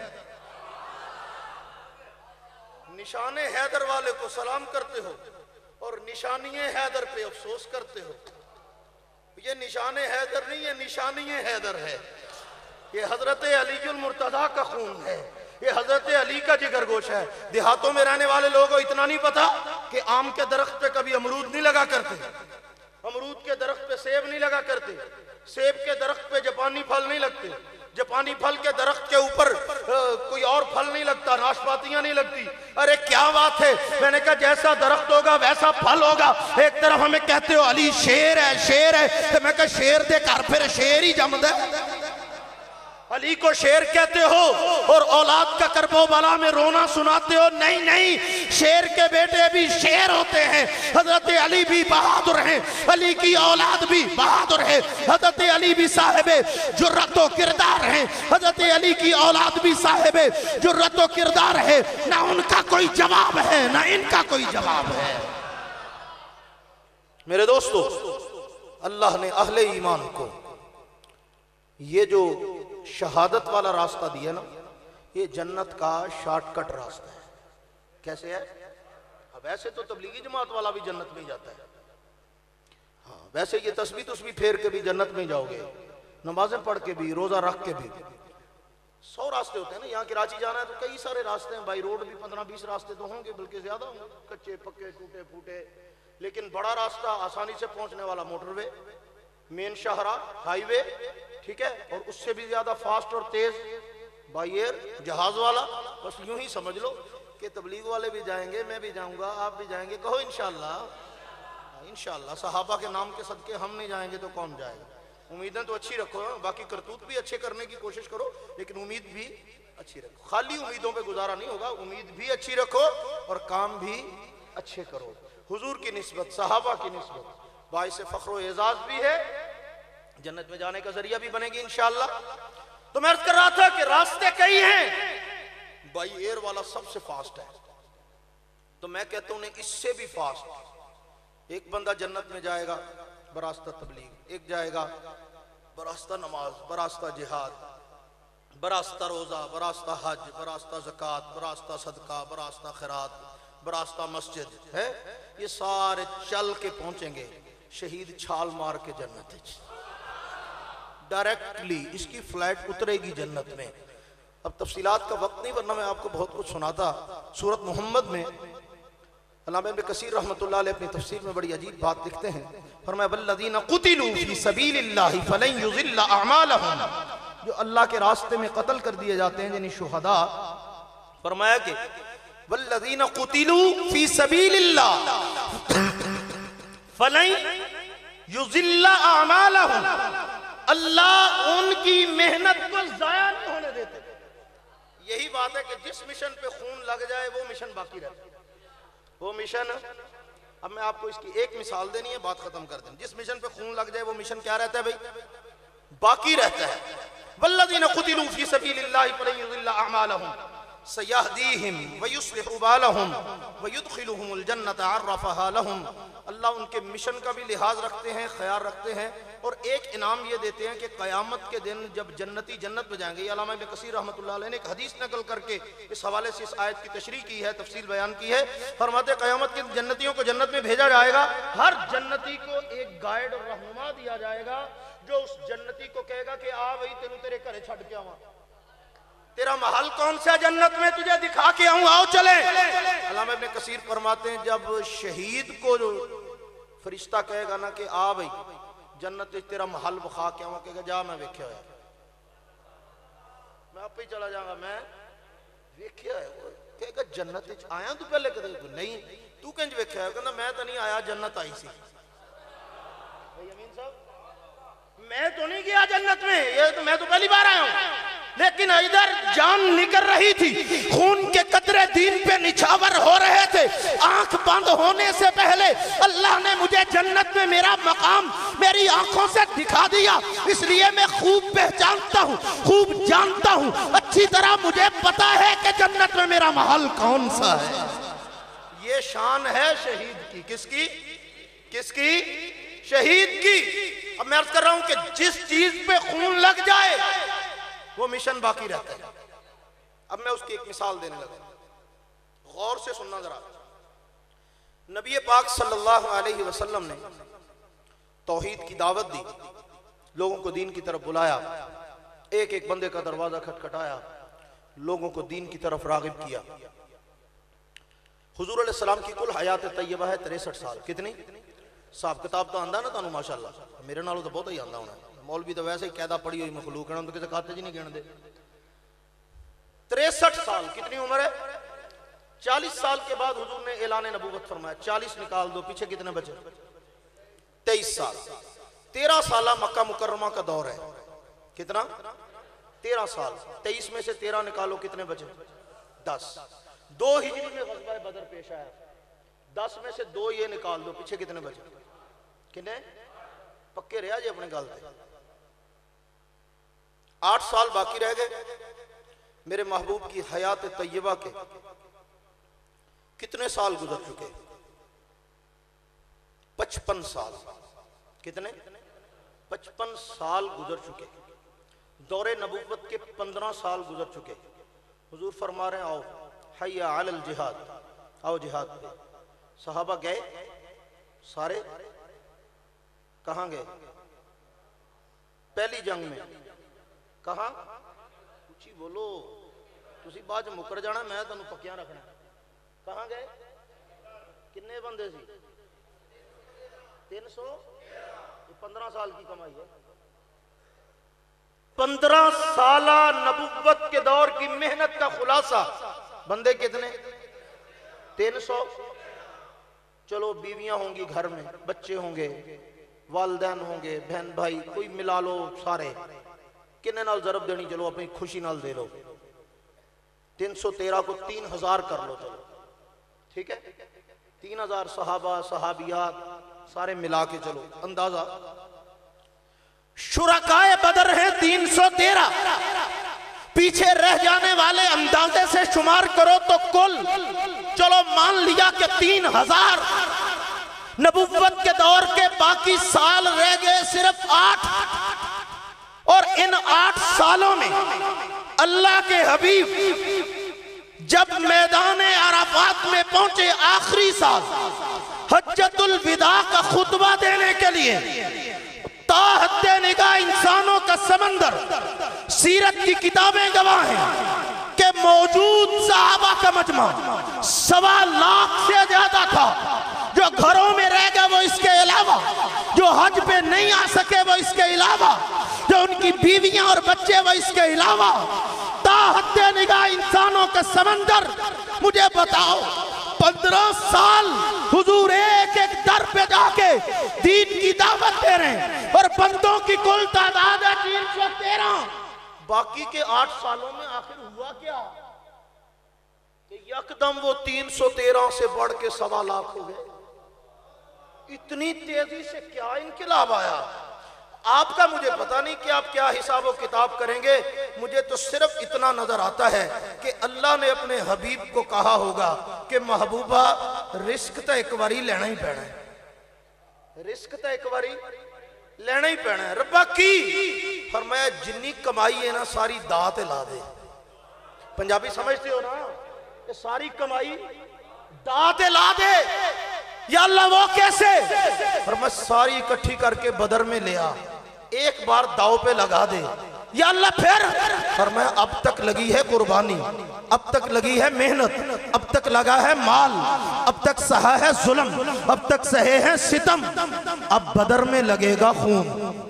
نشان حیدر والے کو سلام کرتے ہو اور نشانی حیدر پہ افسوس کرتے ہو۔ یہ نشان حیدر نہیں، یہ نشانی حیدر ہے، یہ حضرت علی المرتضیٰ کا خون ہے، یہ حضرت علی کا جگر گوشہ ہے۔ دیہاتوں میں رہنے والے لوگوں کو اتنا نہیں پتا کہ آم کے درخت پہ کبھی امرود نہیں لگا کرتے، امرود کے درخت پہ سیب نہیں لگا کرتے، سیب کے درخت پہ جاپانی پھل نہیں لگتے، جاپانی پھل کے درخت کے اوپر کوئی اور پھل نہیں لگتا، ناشپاتیاں نہیں لگتی۔ ارے کیا بات ہے؟ میں نے کہا جیسا درخت ہوگا ویسا پھل ہوگا۔ ایک طرف ہمیں کہتے ہو علی شیر ہے شیر ہے، تو میں کہا شیر دے کر پھر شیر ہی جمد ہے، علی کو شیر کہتے ہو اور اولاد کا کرب و بلا میں رونا سناتے ہو؟ نہیں نہیں، شیر کے بیٹے بھی شیر ہوتے ہیں، حضرت علی بھی بہادر ہیں، علی کی اولاد بھی بہادر ہے، حضرت علی بھی صاحب جرأت و کردار ہیں، حضرت علی کی اولاد بھی صاحب جرأت و کردار ہے، نہ ان کا کوئی جواب ہے نہ ان کا کوئی جواب ہے۔ میرے دوستو، اللہ نے اہل ایمان کو یہ جو شہادت والا راستہ دیا نا، یہ جنت کا شارٹ کٹ راستہ ہے۔ کیسے ہے؟ اب ایسے تو تبلیغی جماعت والا بھی جنت میں جاتا ہے، ہاں ویسے یہ تسبیح پھیر کے بھی جنت میں جاؤ گے، نمازیں پڑھ کے بھی، روزہ رکھ کے بھی۔ 100 راستے ہوتے ہیں نا، یہاں کراچی جانا ہے تو کئی سارے راستے ہیں، بائی روڈ بھی 15-20 راستے تو ہوں گے، بلکہ زیادہ ہوں گے، کچے پکے ٹوٹے پھوٹے، لیکن بڑا راستہ آسانی سے پہنچنے والا موٹر وے، مین شاہراہ ہائی وے، ٹھیک ہے، اور اس سے بھی زیادہ فاسٹ اور تیز بائی ایئر جہاز والا. بس یوں ہی سمجھ لو کہ تبلیغ والے بھی جائیں گے، میں بھی جاؤں گا، آپ بھی جائیں گے. کہو انشاءاللہ. انشاءاللہ صحابہ کے نام کے صدقے ہم نہیں جائیں گے تو کون جائے گا. امیدیں تو اچھی رکھو، باقی کرتوت بھی اچھے کرنے کی کوشش کرو، لیکن امید بھی اچھی رکھو. خالی امیدوں پہ گزارا نہیں ہوگا، امید بھی اچھی رکھو اور کام بھی اچھے کرو. حضور کی نسبت، صحابہ کی نسبت باعث فخر و اعزاز بھی ہے، جنت میں جانے کا ذریعہ بھی بنے گی انشاءاللہ. تو میں عرض کر رہا تھا کہ راستے کئی ہیں، بائی ایئر والا سب سے فاسٹ ہے. تو میں کہتا ہوں اس سے بھی فاسٹ. ایک بندہ جنت میں جائے گا براستہ تبلیغ، ایک جائے گا براستہ نماز، براستہ جہاد، براستہ روزہ، براستہ حج، براستہ زکوٰۃ، براستہ صدقہ، براستہ خیرات، براستہ مسجد ہے. یہ سارے چل کے پہنچیں گے، شہید چھال مار کے جنت ہے. ڈائریکٹلی اس کی فلائٹ اترے گی جنت میں. اب تفصیلات کا وقت نہیں، ورنہ میں آپ کو بہت کچھ سناتا. سورۃ محمد میں علامہ ابن کثیر رحمۃ اللہ علیہ اپنی تفسیر میں بڑی عجیب بات لکھتے ہیں. فرمایا والذین قتلوا فی سبیل اللہ فلن یضل اعمالہم، جو اللہ کے راستے میں قتل کر دیے جاتے ہیں یعنی شہداء. فرمایا کہ والذین قتلوا فی سبیل اللہ فلن یضل اعمالہم، اللہ ان کی محنت کو ضائع نہیں ہونے دیتے. یہی بات ہے کہ جس مشن پہ خون لگ جائے وہ مشن باقی رہتا ہے. وہ مشن، اب میں آپ کو اس کی ایک مثال دینی ہے، بات ختم کر دیں. جس مشن پہ خون لگ جائے وہ مشن کیا رہتا ہے بھائی؟ باقی رہتا ہے. والذین قتلوا فی سبیل اللہ فلن یضل اعمالہم سیہدیہم ویصلح بالہم ویدخلہم الجنۃ عرفہا لہم. اللہ ان کے مشن کا بھی لحاظ رکھتے ہیں، خیال رکھتے ہیں، اور ایک انعام یہ دیتے ہیں کہ قیامت کے دن جب جنتی جنت میں جائیں گے. یہ علامہ ابن کثیر رحمۃ اللہ علیہ نے ایک حدیث نقل کر کے اس حوالے سے اس آیت کی تشریح کی ہے، تفصیل بیان کی ہے. فرماتے ہیں قیامت کے جنتیوں کو جنت میں بھیجا جائے گا. ہر جنتی کو ایک گائیڈ اور رہنما دیا جائے گا جو اس جنتی کو کہے گا کہ آ بھائی تینوں تیرے گھر چھڈ کے آواں، تیرا محل کون سا جنت میں، تجھے دکھا کے آؤں، آؤ چلے. علامہ ابن کثیر فرماتے ہیں جب شہید کو جو فرشتہ کہے گا نا کہ آ بھائی جنت تیرا محل بخا کے آؤں، کہے گا جا میں ویکھیا ہے، میں آپ ہی چلا جاؤں گا، میں ویکھیا ہے. کہے گا جنت آیا تو پہلے کہتے نہیں تو کنج ویکھیا ہے؟ کہنا میں تو نہیں آیا، جنت آئی سی. امین صاحب میں تو نہیں گیا جنت میں، یہ تو میں تو پہلی بار آیا ہوں. لیکن ادھر جان نکل رہی تھی، خون کے قطرے دین پہ نچھاور ہو رہے تھے. آنکھ بند ہونے سے پہلے اللہ نے مجھے جنت میں میرا مقام میری آنکھوں سے دکھا دیا. اس لیے میں خوب پہچانتا ہوں، خوب جانتا ہوں، اچھی طرح مجھے پتا ہے کہ جنت میں میرا محل کون سا ہے. یہ شان ہے شہید کی. کس کی؟ کس کی؟ شہید کی. اب میں عرض کر رہا ہوں کہ جس چیز پہ خون لگ جائے وہ مشن باقی رہتا ہے. اب میں اس کی ایک مثال دینے لگا، غور سے سننا ذرا. نبی پاک صلی اللہ علیہ وسلم نے توحید کی دعوت دی، لوگوں کو دین کی طرف بلایا، ایک ایک بندے کا دروازہ کھٹکھٹایا، لوگوں کو دین کی طرف راغب کیا. حضور علیہ السلام کی کل حیات طیبہ ہے 63 سال. کتنی؟ صاحب کتاب تو آندہ نا تانوں ماشاءاللہ، میرے نالوں تو بہت ہی آندہ ہونا. مولوی تو ویسے ہی قیدہ پڑی ہوئی مخلوق ہے، ہم تو کسی کھاتے جی نہیں گن دے. 63 سال کتنی عمر ہے؟ 40 سال کے بعد حضور نے اعلان نبوت فرمایا. 40 نکال دو، پیچھے کتنے بچے؟ 23 سال. 13 سالہ مکہ مکرمہ کا دور ہے. کتنا؟ 13 سال. 23 میں سے 13 نکالو، کتنے بچے؟ 10. 2 ہجری میں غزوہ بدر پیش آیا. 10 میں سے 2 یہ نکال دو، پیچھے کتنے بچے؟ کتنے؟ پکے رہا جی اپنے گل پہ. 8 سال باقی رہ گئے. میرے محبوب کی حیات طیبہ کے کتنے سال گزر چکے؟ 55 سال. کتنے؟ 55 سال گزر چکے. دور نبوت کے 15 سال گزر چکے. حضور فرما رہے ہیں آؤ حی علی الجہاد، آؤ جہاد پہ. صحابہ گئے سارے. کہاں گئے؟ پہلی جنگ میں. کہاں؟ اچھی بولو، تسی بعد مکر جانا، میں تانوں پکیاں رکھنا. کہاں گئے؟ کنے بندے سی؟ 300 15 سال کی کمائی ہے. 15 سالہ نبوت کے دور کی محنت کا خلاصہ. بندے کتنے؟ 300. چلو بیویاں ہوں گی گھر میں، بچے ہوں گے، والدین ہوں گے، بہن بھائی، کوئی ملا لو سارے. کنے نال ضرب دینی؟ چلو اپنی خوشی نال دے لو. 313 کو 3000 کر لو. چلو ٹھیک ہے، 3000 صحابہ صحابیات سارے ملا کے چلو اندازہ. شرکائے بدر ہیں 313. پیچھے رہ جانے والے اندازے سے شمار کرو تو کل چلو مان لیا کہ 3000. نبوت کے دور کے باقی سال رہ گئے صرف 8. اور ان 8 سالوں میں اللہ کے حبیب جب میدان عرفات میں پہنچے آخری سال حجۃ الوداع کا خطبہ دینے کے لیے، تا حد نگاہ انسانوں کا سمندر، سیرت کی کتابیں گواہ ہیں کہ موجود صحابہ کا مجمع 1.25 لاکھ سے زیادہ تھا. جو گھروں میں رہ گئے وہ اس کے علاوہ، جو حج پہ نہیں آ سکے وہ اس کے علاوہ، جو ان کی بیویاں اور بچے وہ اس کے علاوہ. تا حد نگاہ انسانوں کا سمندر. مجھے بتاؤ 15 سال حضور ایک ایک در پہ جا کے دین کی دعوت دے رہے ہیں، اور بندوں کی کل تعداد ہے 313. باقی کے 8 سالوں میں آخر ہوا کیا کہ یکدم وہ 313 سے بڑھ کے 1.25 لاکھ ہو گئے. اتنی تیزی سے کیا انقلاب آیا؟ آپ کا مجھے پتا نہیں کہ آپ کیا حساب و کتاب کریں گے. مجھے تو صرف اتنا نظر آتا ہے کہ اللہ نے اپنے حبیب کو کہا ہوگا کہ محبوبہ رزق تو ایک باری لینا ہی پینا ہے. رزق تو ایک باری لینا ہی پینا ہے. ربا کی فرمایا جنی کمائی ہے نا ساری دات لا دے. پنجابی سمجھتے ہو نا کہ ساری کمائی دات لا دے. یا اللہ وہ کیسے؟ فرمایا ساری اکٹھی کر کے بدر میں لے آ، ایک بار داؤ پہ لگا دے. یا اللہ پھر؟ فرمایا اب تک لگی ہے قربانی، اب تک لگی ہے محنت، اب تک لگا ہے مال، اب تک سہا ہے ظلم، اب تک سہے ہیں ستم، اب بدر میں لگے گا خون.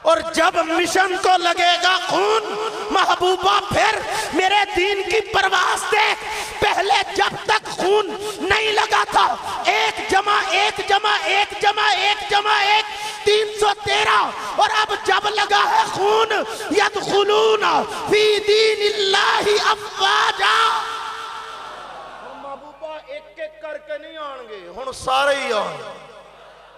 اور جب مشن کو لگے گا خون محبوبہ پھر میرے دین کی پرواز دیکھ. پہلے جب تک خون نہیں لگا تھا 1 جمع 1 جمع 1 جمع 1 جمع 1 313. اور اب جب لگا ہے خون یدخلون فی دین اللہ افواجا. محبوبہ ایک ایک کر کے نہیں آن گے، ہن سارے ہی آن.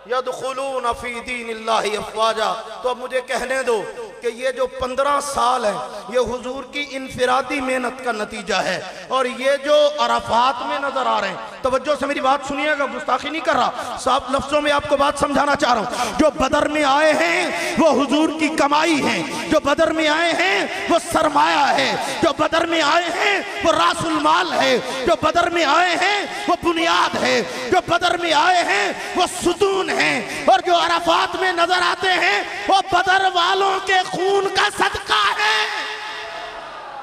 یدخلون فی دین اللہ افواجا. تو اب مجھے کہنے دو کہ یہ جو 15 سال ہے یہ حضور کی انفرادی محنت کا نتیجہ ہے، اور یہ جو عرفات میں نظر آ رہے ہیں، توجہ سے میری بات سنیے گا، گستاخی نہیں کر رہا، صاحب لفظوں میں آپ کو بات سمجھانا چاہ رہا ہوں. جو بدر میں آئے ہیں وہ حضور کی کمائی ہیں، جو بدر میں آئے ہیں وہ سرمایہ ہے، جو بدر میں آئے ہیں وہ راس المال ہے، جو بدر میں آئے ہیں وہ بنیاد ہے، جو بدر میں آئے ہیں وہ ستون ہیں، اور جو عرفات میں نظر آتے ہیں وہ بدر والوں کے خون کا صدقہ ہے.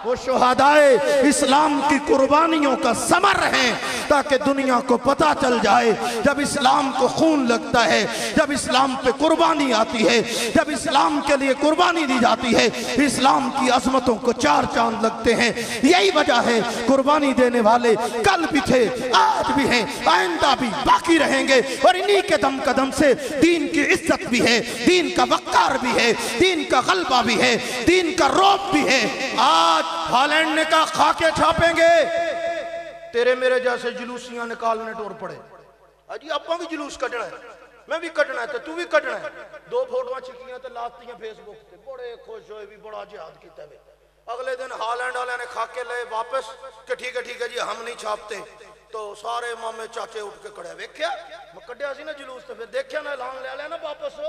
وہ شہدائے اسلام کی قربانیوں کا ثمر ہیں، تاکہ دنیا کو پتہ چل جائے جب اسلام کو خون لگتا ہے، جب اسلام پہ قربانی آتی ہے، جب اسلام کے لیے قربانی دی جاتی ہے، اسلام کی عظمتوں کو 4 چاند لگتے ہیں. یہی وجہ ہے قربانی دینے والے کل بھی تھے، آج بھی ہیں، آئندہ بھی باقی رہیں گے. اور انہی کے دم قدم سے دین کی عزت بھی ہے، دین کا وقار بھی ہے، دین کا غلبہ بھی ہے، دین کا روب بھی ہے. آج ہالینڈ نے کہا خاکے چھاپیں گے، تیرے میرے جیسے جلوسیاں نکالنے ٹور پڑے. اجی اپاں بھی جلوس کٹنا ہے، میں بھی کٹنا ہے تو بھی کٹنا ہے. 2 فوٹوਆਂ چھکیاں تے لاتیاں فیس بک تے، بڑے خوش ہوئے بھی بڑا جہاد کیتا ہے. اگلے دن ہالینڈ والے نے خاکے لے واپس کہ ٹھیک ہے جی ہم نہیں چھاپتے. تو سارے مامے چاچے اٹھ کے کھڑے. ویکھیا میں کڈیا سی نا جلوس تے، پھر دیکھیا نا اعلان لے لیا نا واپس.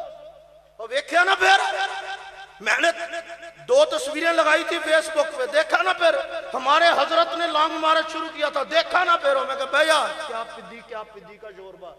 اور ویکھیا نا پھر میں نے 2 تصویریں لگائی تھی فیس بک پہ، دیکھا نا پھر ہمارے حضرت نے لانگ مارچ شروع کیا تھا، دیکھا نا پھر. میں کہا بھیا کیا پدی کا شوربہ.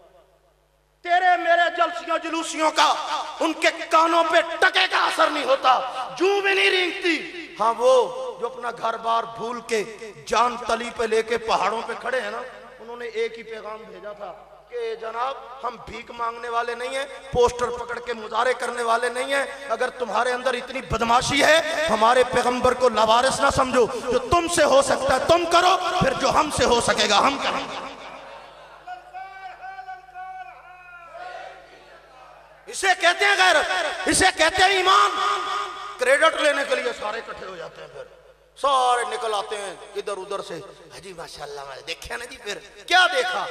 تیرے میرے جلسیوں جلوسیوں کا ان کے کانوں پہ ٹکے کا اثر نہیں ہوتا، جوں بھی نہیں رینگتی. ہاں وہ جو اپنا گھر بار بھول کے جان تلی پہ لے کے پہاڑوں پہ کھڑے ہیں نا، انہوں نے ایک ہی پیغام بھیجا تھا کہ جناب ہم بھیک مانگنے والے نہیں ہیں، پوسٹر پکڑ کے مظاہرے کرنے والے نہیں ہیں. اگر تمہارے اندر اتنی بدماشی ہے ہمارے پیغمبر کو لاوارث نہ سمجھو. جو تم سے ہو سکتا ہے تم کرو، پھر جو ہم سے ہو سکے گا ہم کریں گے. اسے کہتے ہیں غیرت، اسے کہتے ہیں ایمان. کریڈٹ لینے کے لیے سارے اکٹھے ہو جاتے ہیں، پھر سارے نکل آتے ہیں ادھر ادھر سے. جی ماشاءاللہ میں دیکھا نا جی. پھر کیا دیکھا؟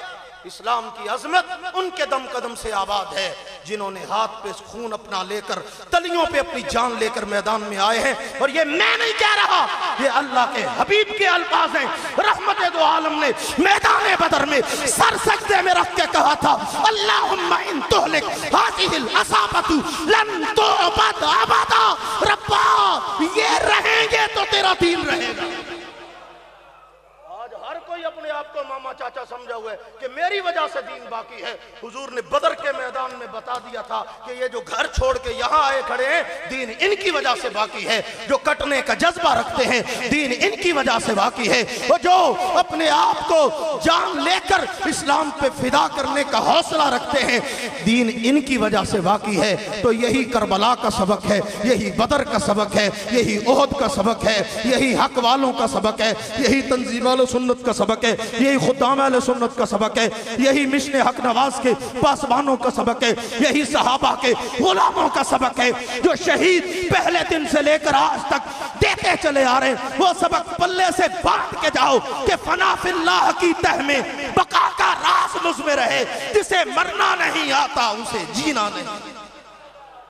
اسلام کی عظمت ان کے دم قدم سے آباد ہے جنہوں نے ہاتھ پہ خون اپنا لے کر، تلیوں پہ اپنی جان لے کر میدان میں آئے ہیں. اور یہ میں نہیں کہہ رہا، یہ اللہ کے حبیب کے الفاظ ہیں. رحمت دو عالم نے میدان بدر میں سر سجدے میں رکھ کے کہا تھا اللہم ان تہلک ہذہ العصابۃ لن تعبد ابدا. ربا یہ رہیں گے تو تیرا دین رہے گا. ہر کوئی اپنے آپ کو ماما چاچا سمجھا ہوا ہے کہ میری وجہ سے دین باقی ہے. حضور نے بدر کے میدان میں بتا دیا تھا کہ یہ جو گھر چھوڑ کے یہاں آئے کھڑے ہیں دین ان کی وجہ سے باقی ہے. جو کٹنے کا جذبہ رکھتے ہیں دین ان کی وجہ سے باقی ہے. وہ جو اپنے آپ کو جان لے کر اسلام پہ فدا کرنے کا حوصلہ رکھتے ہیں دین ان کی وجہ سے باقی ہے. تو یہی کربلا کا سبق ہے، یہی بدر کا سبق ہے، یہی احد کا سبق ہے، یہی حق والوں کا سبق ہے، یہی تنظیمات سنت کا سبق ہے، یہی خدام اہل سنت کا سبق ہے، یہی مشن حق نواز کے پاسبانوں کا سبق ہے، یہی صحابہ کے غلاموں کا سبق ہے جو شہید پہلے دن سے لے کر آج تک دیتے چلے آ رہے ہیں. وہ سبق پلے سے بانٹ کے جاؤ کہ فنا فی اللہ کی تہ میں بقا کا راز مجھ میں رہے. جسے مرنا نہیں آتا اسے جینا نہیں.